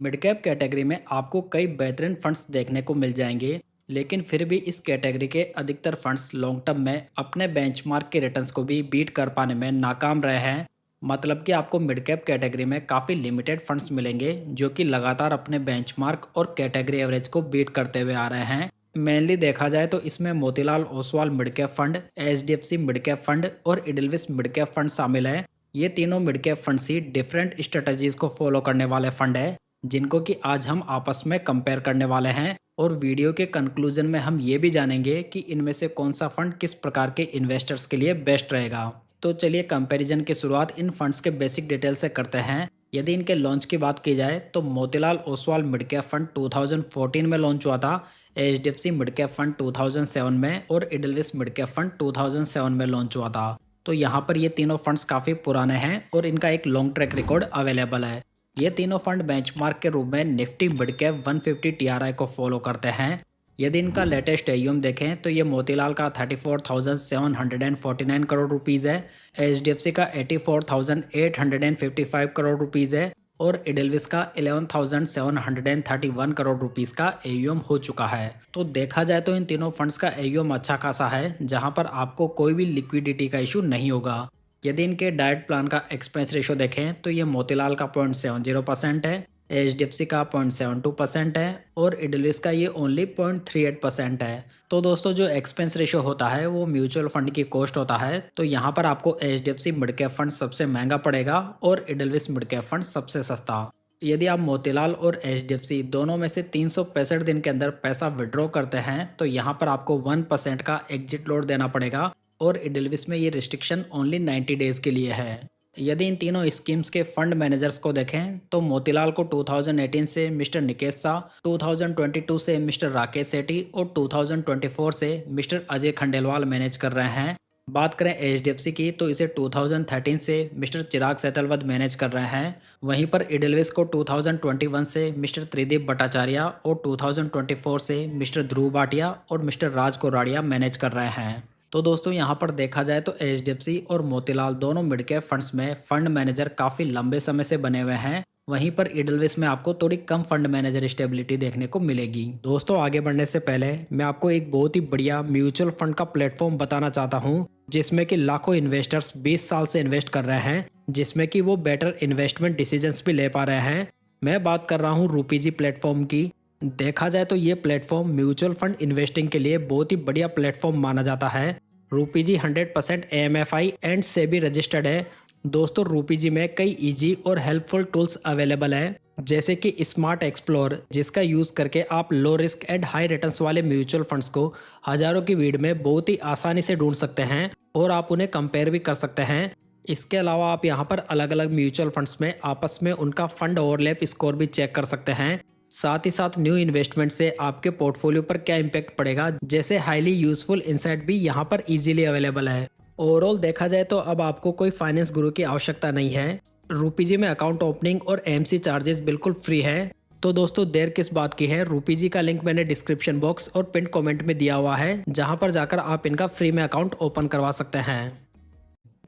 Mid cap category में आपको कई बेहतरीन फंड्स देखने को मिल जाएंगे, लेकिन फिर भी इस कैटेगरी के अधिकतर फंड्स लॉन्ग टर्म में अपने बेंचमार्क के रिटर्न्स को भी बीट कर पाने में नाकाम रहे हैं। मतलब कि आपको मिड कैप कैटेगरी में काफ़ी लिमिटेड फंड्स मिलेंगे जो कि लगातार अपने बेंचमार्क और कैटेगरी एवरेज को बीट करते हुए आ रहे हैं। मेनली देखा जाए तो इसमें Motilal Oswal mid cap fund, HDFC mid cap fund और इडलविस मिड कैप फंड शामिल है। ये तीनों मिड कैप फंड्स ही डिफरेंट स्ट्रेटजीज को फॉलो करने वाले फंड है, जिनको कि आज हम आपस में कंपेयर करने वाले हैं। और वीडियो के कंक्लूजन में हम ये भी जानेंगे कि इनमें से कौन सा फंड किस प्रकार के इन्वेस्टर्स के लिए बेस्ट रहेगा। तो चलिए कंपैरिजन की शुरुआत इन फंड्स के बेसिक डिटेल से करते हैं। यदि इनके लॉन्च की बात की जाए तो Motilal Oswal mid cap fund 2014 में लॉन्च हुआ था, एचडीएफसी मिड कैप फंड 2007 में और इडलविस मिड कैप फंड 2007 में लॉन्च हुआ था। तो यहाँ पर ये तीनों फंड्स काफ़ी पुराने हैं और इनका एक लॉन्ग ट्रैक रिकॉर्ड अवेलेबल है। ये तीनों फंड बेंचमार्क के रूप में निफ्टी मिड कैप 150 टीआरआई को फॉलो करते हैं। यदि इनका लेटेस्ट एयूएम देखें तो ये मोतीलाल का 34,749 करोड़ रुपीज़ है, एचडीएफसी का 84,855 करोड़ रुपीज़ है और इडलविस का 11,731 करोड़ रुपीज़ का एयूएम हो चुका है। तो देखा जाए तो इन तीनों फंड्स का एयूएम अच्छा खासा है, जहां पर आपको कोई भी लिक्विडिटी का इशू नहीं होगा। यदि इनके डाइट प्लान का एक्सपेंस रेशो देखें तो ये मोतीलाल का 0.70% है, एचडीएफसी का 0.72% है और इडलविस का ये ओनली 0.38% है। तो दोस्तों जो एक्सपेंस रेशो होता है वो म्यूचुअल फंड की कॉस्ट होता है। तो यहाँ पर आपको एचडीएफसी मिड कैप फंड सबसे महंगा पड़ेगा और इडलविस मिड कैप फंड सबसे सस्ता। यदि आप मोतीलाल और एचडीएफसी दोनों में से 365 दिन के अंदर पैसा विड्रॉ करते हैं तो यहाँ पर आपको 1% का एग्जिट लोड देना पड़ेगा और इडलविस में ये रिस्ट्रिक्शन ओनली 90 डेज के लिए है। यदि इन तीनों स्कीम्स के फंड मैनेजर्स को देखें तो मोतीलाल को 2018 से मिस्टर निकेश शाह, 2022 से मिस्टर राकेश सेठी और 2024 से मिस्टर अजय खंडेलवाल मैनेज कर रहे हैं। बात करें एचडीएफसी की तो इसे 2013 से मिस्टर चिराग सेतलवद मैनेज कर रहे हैं। वहीं पर इडलविस को 2021 से मिस्टर त्रिदीप भट्टाचार्य और 2024 से मिस्टर ध्रुव भाटिया और मिस्टर राज कोराडिया मैनेज कर रहे हैं। तो दोस्तों यहाँ पर देखा जाए तो एचडीएफसी और मोतीलाल दोनों मिड कैप फंड्स में फंड मैनेजर काफ़ी लंबे समय से बने हुए हैं। वहीं पर इडलविस में आपको थोड़ी कम फंड मैनेजर स्टेबिलिटी देखने को मिलेगी। दोस्तों आगे बढ़ने से पहले मैं आपको एक बहुत ही बढ़िया म्यूचुअल फंड का प्लेटफॉर्म बताना चाहता हूँ, जिसमें कि लाखों इन्वेस्टर्स 20 साल से इन्वेस्ट कर रहे हैं, जिसमें कि वो बेटर इन्वेस्टमेंट डिसीजंस भी ले पा रहे हैं। मैं बात कर रहा हूँ रूपीजी प्लेटफॉर्म की। देखा जाए तो ये प्लेटफॉर्म म्यूचुअल फंड इन्वेस्टिंग के लिए बहुत ही बढ़िया प्लेटफॉर्म माना जाता है। रूपीजी 100% एएमएफआई एंड सेबी रजिस्टर्ड है। दोस्तों रूपीजी में कई इजी और हेल्पफुल टूल्स अवेलेबल हैं, जैसे कि स्मार्ट एक्सप्लोर, जिसका यूज करके आप low risk and high returns वाले म्यूचुअल फंड्स को हजारों की भीड़ में बहुत ही आसानी से ढूंढ सकते हैं और आप उन्हें कंपेयर भी कर सकते हैं। इसके अलावा आप यहाँ पर अलग अलग म्यूचुअल फंड्स में आपस में उनका फंड ओवरलैप स्कोर भी चेक कर सकते हैं। साथ ही साथ न्यू इन्वेस्टमेंट से आपके पोर्टफोलियो पर क्या इम्पैक्ट पड़ेगा जैसे हाईली यूजफुल इंसाइट भी यहाँ पर इजीली अवेलेबल है। ओवरऑल देखा जाए तो अब आपको कोई फाइनेंस गुरु की आवश्यकता नहीं है। रूपीजी में अकाउंट ओपनिंग और एमसी चार्जेस बिल्कुल फ्री है। तो दोस्तों देर किस बात की है, रूपीजी का लिंक मैंने डिस्क्रिप्शन बॉक्स और पिन कमेंट में दिया हुआ है, जहां पर जाकर आप इनका फ्री में अकाउंट ओपन करवा सकते हैं।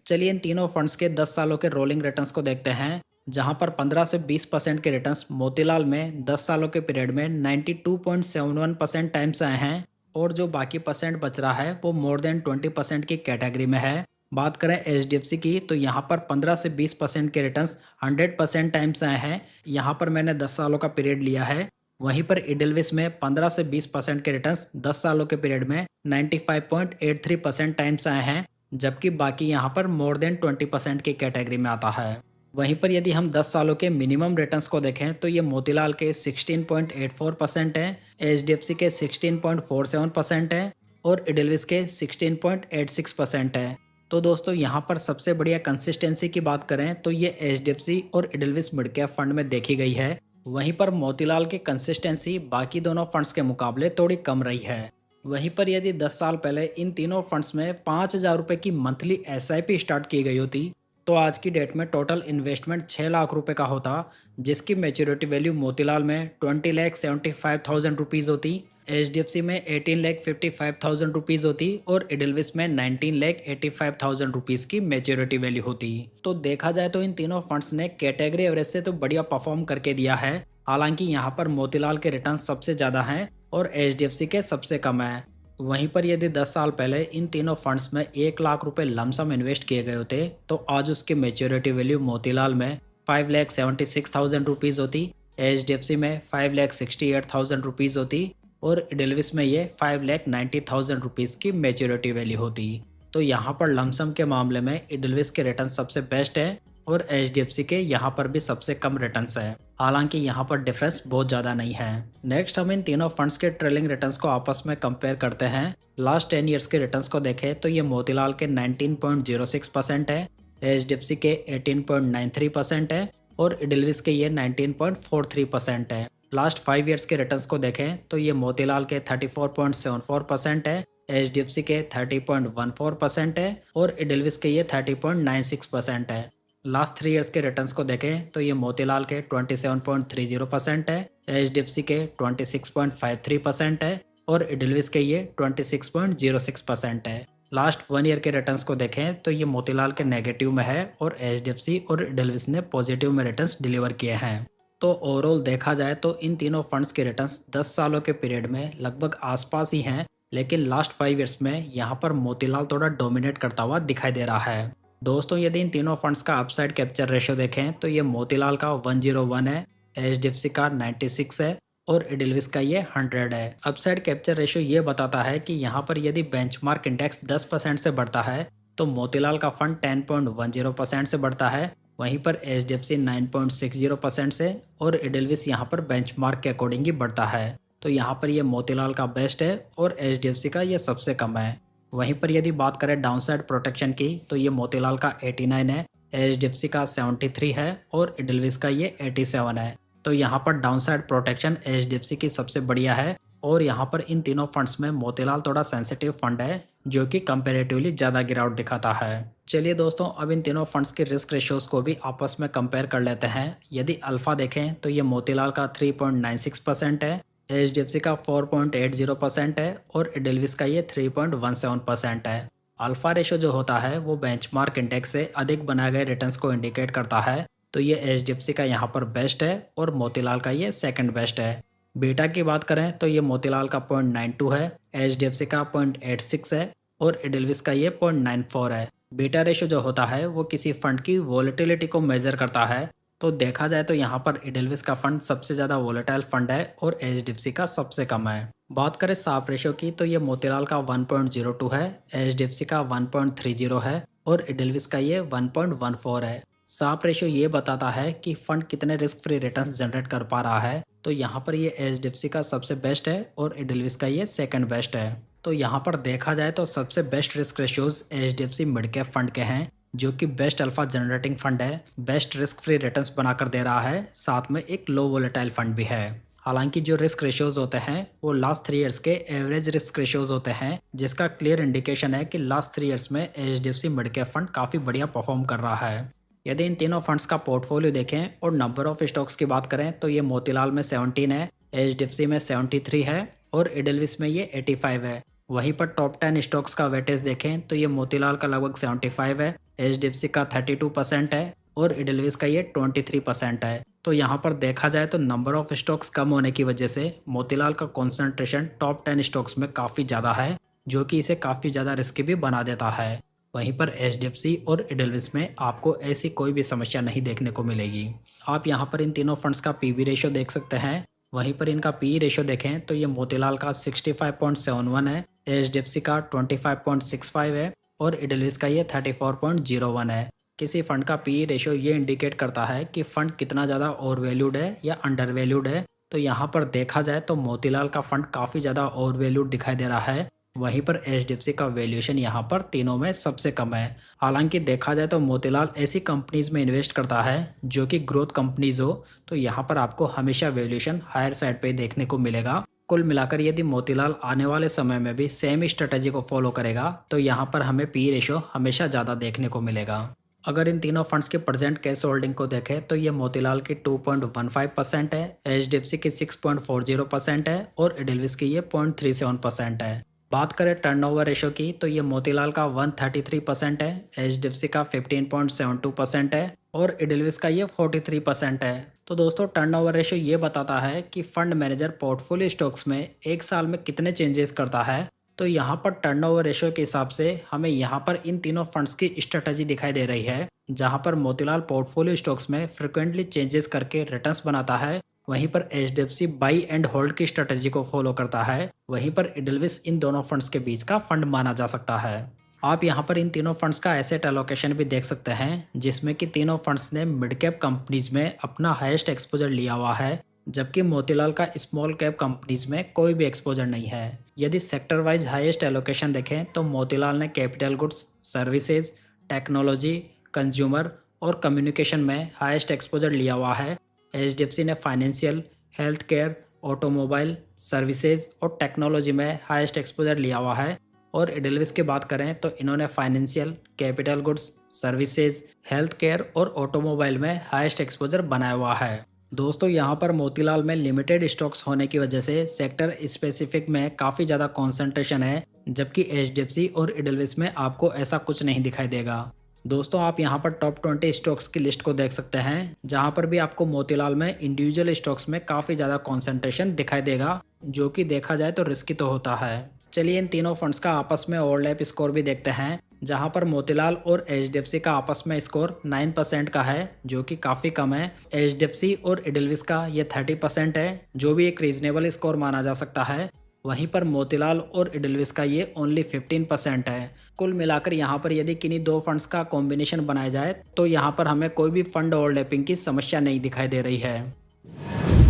चलिए इन तीनों फंड्स के 10 सालों के रोलिंग रिटर्न्स को देखते हैं, जहां पर 15 से 20% के रिटर्न्स मोतीलाल में 10 सालों के पीरियड में 92.71% टाइम्स आए हैं और जो बाकी परसेंट बच रहा है वो मोर देन 20% की कैटेगरी में है। बात करें एचडीएफसी की तो यहाँ पर 15 से 20% के रिटर्न्स 100% टाइम्स आए हैं। यहाँ पर मैंने 10 सालों का पीरियड लिया है। वहीं पर इडलविस में 15 से 20% के रिटर्न्स 10 सालों के पीरियड में 95.83% टाइम्स आए हैं, जबकि बाकी यहाँ पर मोर देन 20% की कैटेगरी में आता है। वहीं पर यदि हम 10 सालों के मिनिमम रिटर्न्स को देखें तो ये मोतीलाल के 16.84% है, एचडीएफसी के 16.47% है और इडलविस के 16.86% है। तो दोस्तों यहाँ पर सबसे बढ़िया कंसिस्टेंसी की बात करें तो ये एचडीएफसी और इडलविस मिड कैप फंड में देखी गई है। वहीं पर मोतीलाल की कंसिस्टेंसी बाकी दोनों फंड्स के मुकाबले थोड़ी कम रही है। वहीं पर यदि 10 साल पहले इन तीनों फंड्स में 5,000 रुपये की मंथली एसआईपी स्टार्ट की गई होती तो आज की डेट में टोटल इन्वेस्टमेंट 6 लाख रुपए का होता, जिसकी मैच्योरिटी वैल्यू मोतीलाल में 20,75,000 रुपीज़ होती HDFC में 18,55,000 रुपीज़ होती और एडलविस में 19,85,000 रुपीज़ की मेच्योरिटी वैल्यू होती। तो देखा जाए तो इन तीनों फंड्स ने कैटेगरी एवरेज से तो बढ़िया परफॉर्म करके दिया है। हालांकि यहाँ पर मोतीलाल के रिटर्न सबसे ज़्यादा हैं और HDFC के सबसे कम है। वहीं पर यदि 10 साल पहले इन तीनों फंड्स में 1 लाख रुपए लमसम इन्वेस्ट किए गए होते तो आज उसकी मेच्योरिटी वैल्यू मोतीलाल में 5,76,000 रुपीज़ होती, HDFC में 5,68,000 रुपीज़ होती और एडलविस में ये 5,90,000 रुपीज़ की मेच्योरिटी वैल्यू होती। तो यहाँ पर लमसम के मामले में एडलविस के रिटर्न सबसे बेस्ट है और HDFC के यहाँ पर भी सबसे कम रिटर्न्स है। हालांकि यहाँ पर डिफरेंस बहुत ज़्यादा नहीं है। नेक्स्ट हम इन तीनों फंड्स के ट्रेलिंग रिटर्न्स को आपस में कंपेयर करते हैं। लास्ट 10 ईयर्स के रिटर्न्स को देखें तो ये मोतीलाल के 19.06% है, HDFC के 18.93% है और एडलविस के ये 19.43% है। लास्ट 5 ईयर्स के रिटर्न्स को देखें तो ये मोतीलाल के 34.74% है, HDFC के 30.14% है और एडलविस के ये 30.96% है। लास्ट 3 ईयर्स के रिटर्न्स को देखें तो ये मोतीलाल के 27.30% है, HDFC के 26.53% है और एडलविस के ये 26.06% है। लास्ट 1 ईयर के रिटर्न्स को देखें तो ये मोतीलाल के नेगेटिव में है और HDFC और एडलविस ने पॉजिटिव में रिटर्न्स डिलीवर किए हैं। तो ओवरऑल देखा जाए तो इन तीनों फंड्स के रिटर्न्स 10 सालों के पीरियड में लगभग आसपास ही हैं, लेकिन लास्ट 5 ईयर्स में यहाँ पर मोतीलाल थोड़ा डोमिनेट करता हुआ दिखाई दे रहा है। दोस्तों यदि इन तीनों फंड्स का अपसाइड कैप्चर रेशियो देखें तो ये मोतीलाल का 101 है, HDFC का 96 है और एडलविस का ये 100 है। अपसाइड कैप्चर रेशियो ये बताता है कि यहाँ पर यदि बेंचमार्क इंडेक्स 10% से बढ़ता है तो मोतीलाल का फंड 10.10% से बढ़ता है, वहीं पर HDFC 9.60% से और एडलविस यहाँ पर बेंचमार्क के अकॉर्डिंग ही बढ़ता है। तो यहाँ पर ये मोतीलाल का बेस्ट है और HDFC का ये सबसे कम है। वहीं पर यदि बात करें डाउनसाइड प्रोटेक्शन की तो ये मोतीलाल का 89 है, HDFC का 73 है और एडलविस का ये 87 है। तो यहाँ पर डाउनसाइड प्रोटेक्शन HDFC की सबसे बढ़िया है और यहाँ पर इन तीनों फंड्स में मोतीलाल थोड़ा सेंसिटिव फंड है जो कि कंपैरेटिवली ज़्यादा गिरावट दिखाता है। चलिए दोस्तों अब इन तीनों फंड्स के रिस्क रेशियोज को भी आपस में कंपेयर कर लेते हैं। यदि अल्फा देखें तो ये मोतीलाल का 3.96% है, HDFC का 4.80% है और एडलविस का ये 3.17% है। अल्फा रेशो जो होता है वो बेंचमार्क इंडेक्स से अधिक बनाए गए रिटर्न्स को इंडिकेट करता है। तो ये HDFC का यहाँ पर बेस्ट है और मोतीलाल का ये सेकंड बेस्ट है। बीटा की बात करें तो ये मोतीलाल का 0.92 है, HDFC का 0.86 है और एडलविस का ये 0.94 है। बीटा रेशो जो होता है वो किसी फंड की वॉलेटिलिटी को मेजर करता है। तो देखा जाए तो यहाँ पर एडलविस का फंड सबसे ज़्यादा वॉलेटाइल फंड है और HDFC का सबसे कम है। बात करें साप रेशो की तो ये मोतीलाल का 1.02 है, HDFC का 1.30 है और एडलविस का ये 1.14 है। साप रेशो ये बताता है कि फंड कितने रिस्क फ्री रिटर्न्स जनरेट कर पा रहा है। तो यहाँ पर ये HDFC का सबसे बेस्ट है और एडलविस का ये सेकंड बेस्ट है। तो यहाँ पर देखा जाए तो सबसे best risk ratios HDFC mid cap fund के हैं जो कि बेस्ट अल्फा जनरेटिंग फंड है, बेस्ट रिस्क फ्री रिटर्न्स बनाकर दे रहा है, साथ में एक लो वोलेटाइल फंड भी है। हालांकि जो रिस्क रेशियोज होते हैं वो लास्ट 3 ईयर्स के एवरेज रिस्क रेशियोज होते हैं, जिसका क्लियर इंडिकेशन है कि लास्ट 3 ईयर्स में HDFC मिड कैप फंड काफ़ी बढ़िया परफॉर्म कर रहा है। यदि इन तीनों फंड्स का पोर्टफोलियो देखें और नंबर ऑफ स्टॉक्स की बात करें तो ये मोतीलाल में 17 है, HDFC में 73 है और एडलविस में ये 85 है। वहीं पर टॉप 10 स्टॉक्स का वेटेज देखें तो ये मोतीलाल का लगभग 75 है, HDFC का 32% है और एडलविस का ये 23% है। तो यहाँ पर देखा जाए तो नंबर ऑफ स्टॉक्स कम होने की वजह से मोतीलाल का कॉन्सेंट्रेशन टॉप 10 स्टॉक्स में काफ़ी ज़्यादा है, जो कि इसे काफ़ी ज़्यादा रिस्की भी बना देता है। वहीं पर HDFC और एडलविस में आपको ऐसी कोई भी समस्या नहीं देखने को मिलेगी। आप यहाँ पर इन तीनों फंड्स का PB रेशियो देख सकते हैं। वहीं पर इनका PE रेशियो देखें तो ये मोतीलाल का 65.71 है, HDFC का 25.65 है और एडलविस का ये 34.01 है। किसी फंड का PE रेशियो ये इंडिकेट करता है कि फंड कितना ज़्यादा ओवर वैल्यूड है या अंडर वैल्यूड है। तो यहाँ पर देखा जाए तो मोतीलाल का फंड काफ़ी ज़्यादा ओवर वैल्यूड दिखाई दे रहा है, वहीं पर HDFC का वैल्यूएशन यहाँ पर तीनों में सबसे कम है। हालांकि देखा जाए तो मोतीलाल ऐसी कंपनीज में इन्वेस्ट करता है जो कि ग्रोथ कंपनीज हो, तो यहाँ पर आपको हमेशा वैल्यूएशन हायर साइड पे देखने को मिलेगा। कुल मिलाकर यदि मोतीलाल आने वाले समय में भी सेम स्ट्रेटेजी को फॉलो करेगा तो यहाँ पर हमें PE रेशियो हमेशा ज़्यादा देखने को मिलेगा। अगर इन तीनों फंड्स की प्रेजेंट कैश होल्डिंग को देखें तो ये मोतीलाल की 2.15% है, एचडीएफसी की 6.40% है और एडेलविस की ये 0.37% है। बात करें टर्नओवर रेशो की तो ये मोतीलाल का 133% है, एचडीएफसी का 15.72% है और एडेलविस का ये 43% है। तो दोस्तों टर्नओवर रेशो ये बताता है कि फंड मैनेजर पोर्टफोलियो स्टॉक्स में एक साल में कितने चेंजेस करता है। तो यहाँ पर टर्नओवर रेशो के हिसाब से हमें यहाँ पर इन तीनों फंड्स की स्ट्रेटजी दिखाई दे रही है, जहाँ पर मोतीलाल पोर्टफोलियो स्टॉक्स में फ्रिक्वेंटली चेंजेस करके रिटर्न्स बनाता है, वहीं पर एचडीएफसी बाई एंड होल्ड की स्ट्रेटजी को फॉलो करता है, वहीं पर एडेलविस इन दोनों फंड्स के बीच का फंड माना जा सकता है। आप यहाँ पर इन तीनों फंड्स का एसेट एलोकेशन भी देख सकते हैं, जिसमें कि तीनों फंड्स ने मिड कैप कंपनीज में अपना हाईएस्ट एक्सपोजर लिया हुआ है, जबकि मोतीलाल का स्मॉल कैप कंपनीज में कोई भी एक्सपोजर नहीं है। यदि सेक्टर वाइज हाईएस्ट एलोकेशन देखें तो मोतीलाल ने capital goods, services, technology, consumer और कम्युनिकेशन में हाईएस्ट एक्सपोजर लिया हुआ है। एचडीएफसी ने financial, health care, automobile, services और टेक्नोलॉजी में हाईएस्ट एक्सपोजर लिया हुआ है। और एडेलविस की बात करें तो इन्होंने financial, capital goods, services, health care और ऑटोमोबाइल में हाईएस्ट एक्सपोजर बनाया हुआ है। दोस्तों यहाँ पर मोतीलाल में लिमिटेड स्टॉक्स होने की वजह से सेक्टर स्पेसिफिक में काफ़ी ज़्यादा कॉन्सेंट्रेशन है, जबकि एचडीएफसी और एडेलविस में आपको ऐसा कुछ नहीं दिखाई देगा। दोस्तों आप यहाँ पर टॉप 20 स्टॉक्स की लिस्ट को देख सकते हैं, जहाँ पर भी आपको मोतीलाल में इंडिविजुअल स्टॉक्स में काफ़ी ज़्यादा कॉन्सेंट्रेशन दिखाई देगा, जो कि देखा जाए तो रिस्की तो होता है। चलिए इन तीनों फंड्स का आपस में ओवरलैप स्कोर भी देखते हैं, जहां पर मोतीलाल और एचडीएफसी का आपस में स्कोर 9% का है, जो कि काफ़ी कम है। एचडीएफसी और एडेलविस का ये 30% है, जो भी एक रीजनेबल स्कोर माना जा सकता है। वहीं पर मोतीलाल और एडेलविस का ये ओनली 15% है। कुल मिलाकर यहाँ पर यदि किन्हीं दो फंड्स का कॉम्बिनेशन बनाया जाए तो यहाँ पर हमें कोई भी फंड ओवरलैपिंग की समस्या नहीं दिखाई दे रही है।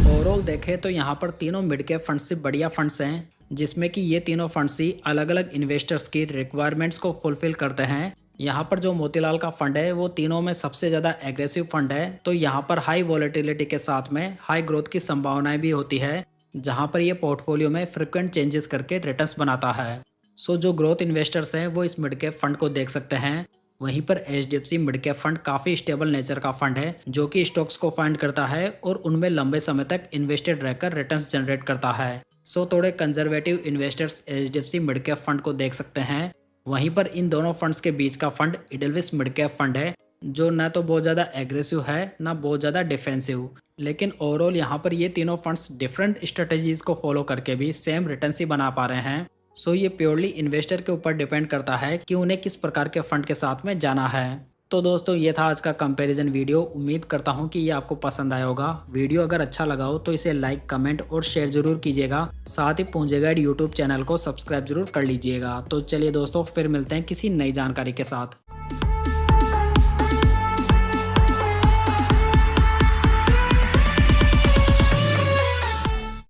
ओवरऑल देखें तो यहाँ पर तीनों मिड कैप फंड्स से बढ़िया फंड्स हैं, जिसमें कि ये तीनों फंड्स ही अलग अलग इन्वेस्टर्स की रिक्वायरमेंट्स को फुलफिल करते हैं। यहाँ पर जो मोतीलाल का फंड है वो तीनों में सबसे ज़्यादा एग्रेसिव फंड है, तो यहाँ पर हाई वॉलेटिलिटी के साथ में हाई ग्रोथ की संभावनाएं भी होती है, जहाँ पर ये पोर्टफोलियो में फ्रिक्वेंट चेंजेस करके रिटर्न्स बनाता है। सो जो ग्रोथ इन्वेस्टर्स हैं वो इस मिड कैप फंड को देख सकते हैं। वहीं पर एचडीएफसी मिड कैप फंड काफ़ी स्टेबल नेचर का फंड है, जो कि स्टॉक्स को फाइंड करता है और उनमें लंबे समय तक इन्वेस्टेड रहकर रिटर्न्स जनरेट करता है। सो थोड़े conservative investors HDFC mid cap fund को देख सकते हैं। वहीं पर इन दोनों फंड्स के बीच का फंड एडेलविस मिड कैप फंड है, जो ना तो बहुत ज़्यादा एग्रेसिव है ना बहुत ज़्यादा डिफेंसिव, लेकिन ओवरऑल यहाँ पर ये तीनों फंड्स डिफरेंट स्ट्रेटजीज को फॉलो करके भी सेम रिटर्न्स ही बना पा रहे हैं। सो ये प्योरली इन्वेस्टर के ऊपर डिपेंड करता है कि उन्हें किस प्रकार के फंड के साथ में जाना है। तो दोस्तों ये था आज का कंपैरिजन वीडियो। उम्मीद करता हूँ कि ये आपको पसंद आया होगा। वीडियो अगर अच्छा लगा हो तो इसे लाइक, कमेंट और शेयर जरूर कीजिएगा। साथ ही पूंजी गाइड यूट्यूब चैनल को सब्सक्राइब जरूर कर लीजिएगा। तो चलिए दोस्तों फिर मिलते हैं किसी नई जानकारी के साथ।